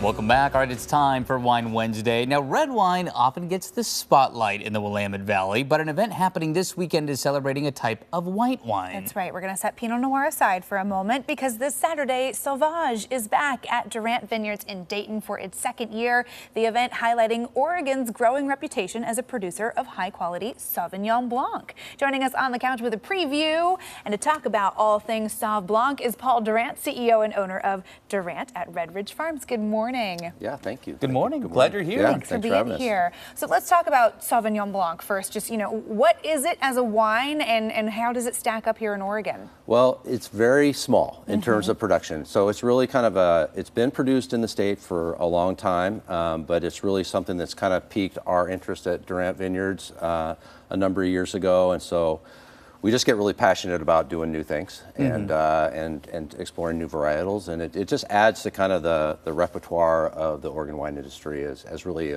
Welcome back. All right, it's time for Wine Wednesday. Now, red wine often gets the spotlight in the Willamette Valley, but an event happening this weekend is celebrating a type of white wine. That's right. We're going to set Pinot Noir aside for a moment because this Saturday, Sauvage is back at Durant Vineyards in Dayton for its second year. The event highlighting Oregon's growing reputation as a producer of high-quality Sauvignon Blanc. Joining us on the couch with a preview and to talk about all things Sauv Blanc is Paul Durant, CEO and owner of Durant at Red Ridge Farms. Good morning. Yeah, thank you. Good morning. Glad you're here. Yeah, Thanks for being here. So let's talk about Sauvignon Blanc first. Just, what is it as a wine and how does it stack up here in Oregon? Well, it's very small in terms of production. So it's really kind of it's been produced in the state for a long time, but it's really something that's kind of piqued our interest at Durant Vineyards a number of years ago. And so we just get really passionate about doing new things and exploring new varietals, and it just adds to kind of the repertoire of the Oregon wine industry as really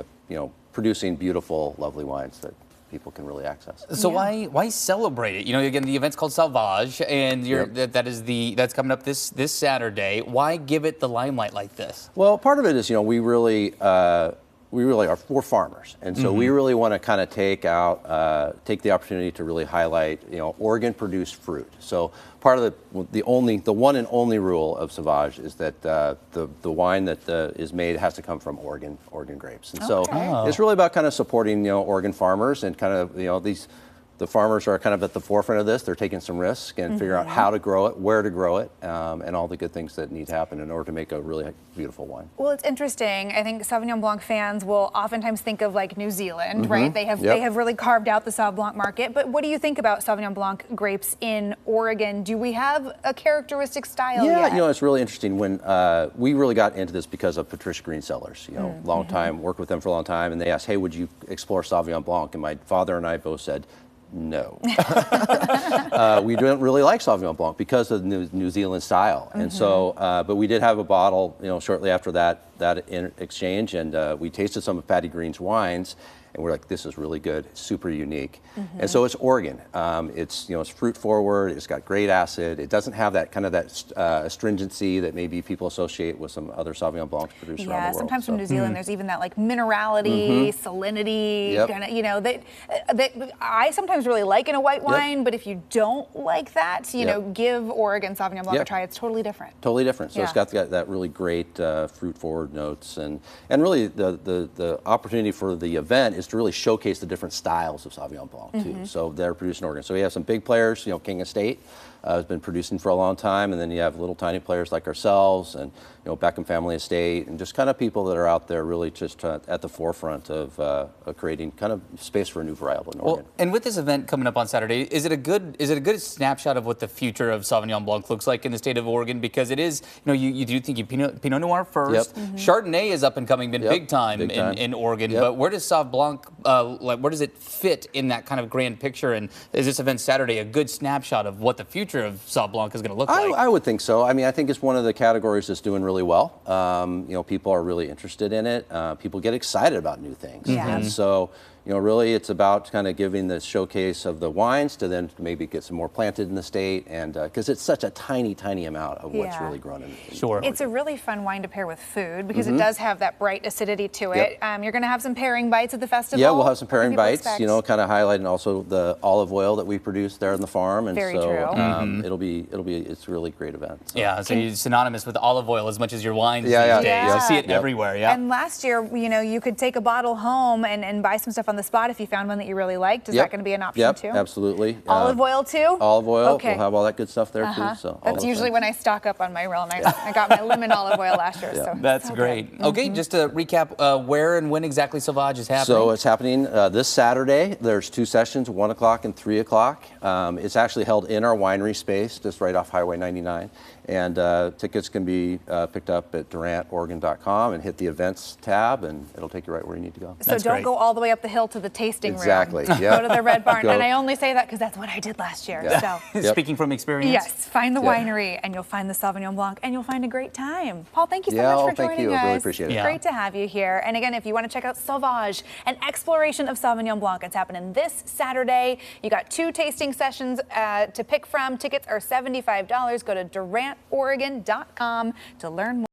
producing beautiful, lovely wines that people can really access. So why celebrate it? Again, the event's called Sauvage, and that's coming up this Saturday. Why give it the limelight like this? Well, part of it is we really are farmers, and so we really want to kind of take the opportunity to really highlight Oregon produced fruit. So part of the one and only rule of Sauvage is that the wine that is made has to come from Oregon grapes, and so it's really about kind of supporting Oregon farmers and kind of the farmers are kind of at the forefront of this. They're taking some risk and figuring out how to grow it, where to grow it, and all the good things that need to happen in order to make a really beautiful wine. Well, it's interesting. I think Sauvignon Blanc fans will oftentimes think of like New Zealand, right? They have really carved out the Sauv Blanc market. But what do you think about Sauvignon Blanc grapes in Oregon? Do we have a characteristic style yet? Yeah, it's really interesting. When we really got into this because of Patricia Green Cellars, long time, worked with them for a long time, and they asked, hey, would you explore Sauvignon Blanc? And my father and I both said, no. We don't really like Sauvignon Blanc because of the New Zealand style. And so, but we did have a bottle, shortly after that exchange, and we tasted some of Patty Green's wines, and we're like, this is really good, it's super unique. And so it's Oregon. It's fruit forward. It's got great acid. It doesn't have that kind of astringency that maybe people associate with some other Sauvignon Blancs produced around the world. Sometimes from New Zealand, there's even that like minerality, salinity, that I sometimes really like in a white wine. But if you don't like that, give Oregon Sauvignon Blanc a try. It's totally different. Totally different. So it's got that really great fruit forward notes, and really the opportunity for the event is to really showcase the different styles of Sauvignon Blanc too. So they're produced in Oregon. So we have some big players, King Estate has been producing for a long time, and then you have little tiny players like ourselves and Beckham Family Estate, and just kind of people that are out there really just at the forefront of creating kind of space for a new varietal in Oregon. Well, and with this event coming up on Saturday, is it a good snapshot of what the future of Sauvignon Blanc looks like in the state of Oregon? Because it is, you do think Pinot Noir first. Chardonnay is up and coming, been big time in Oregon. But where does Sauv Blanc, where does it fit in that kind of grand picture? And is this event Saturday a good snapshot of what the future of Sauv Blanc is going to look like? I would think so. I mean, I think it's one of the categories that's doing really well. People are really interested in it. People get excited about new things. And so, really it's about kind of giving the showcase of the wines to then maybe get some more planted in the state, and because it's such a tiny amount of what's really grown in It's a really fun wine to pair with food because it does have that bright acidity to it. You're going to have some pairing bites at the festival. Yeah, we'll have some pairing bites, kind of highlighting also the olive oil that we produce there on the farm, and Very true. it's a really great event. So. Yeah, so you're synonymous with olive oil as much as your wines these days. I see it everywhere. And last year, you could take a bottle home and buy some stuff on the spot if you found one that you really liked. Is that going to be an option too? Absolutely. Olive oil too? Olive oil. Okay. We'll have all that good stuff there too. So that's usually when I stock up on my real nice. I got my lemon olive oil last year. So that's great. Okay, just to recap, where and when exactly Sauvage is happening? So it's happening this Saturday. There's 2 sessions, 1 o'clock and 3 o'clock. It's actually held in our winery space, just right off Highway 99. And tickets can be picked up at durantoregon.com and hit the events tab, and it'll take you right where you need to go. So don't go all the way up the hill to the tasting room. Exactly. Go to the Red Barn. And I only say that because that's what I did last year. So. Speaking from experience? Yes. Find the winery, and you'll find the Sauvignon Blanc, and you'll find a great time. Paul, thank you so much for joining us. Thank you. I really appreciate it. Great to have you here. And again, if you want to check out Sauvage, an exploration of Sauvignon Blanc, it's happening this Saturday. You got 2 tasting sessions to pick from. Tickets are $75. Go to durantoregon.com to learn more.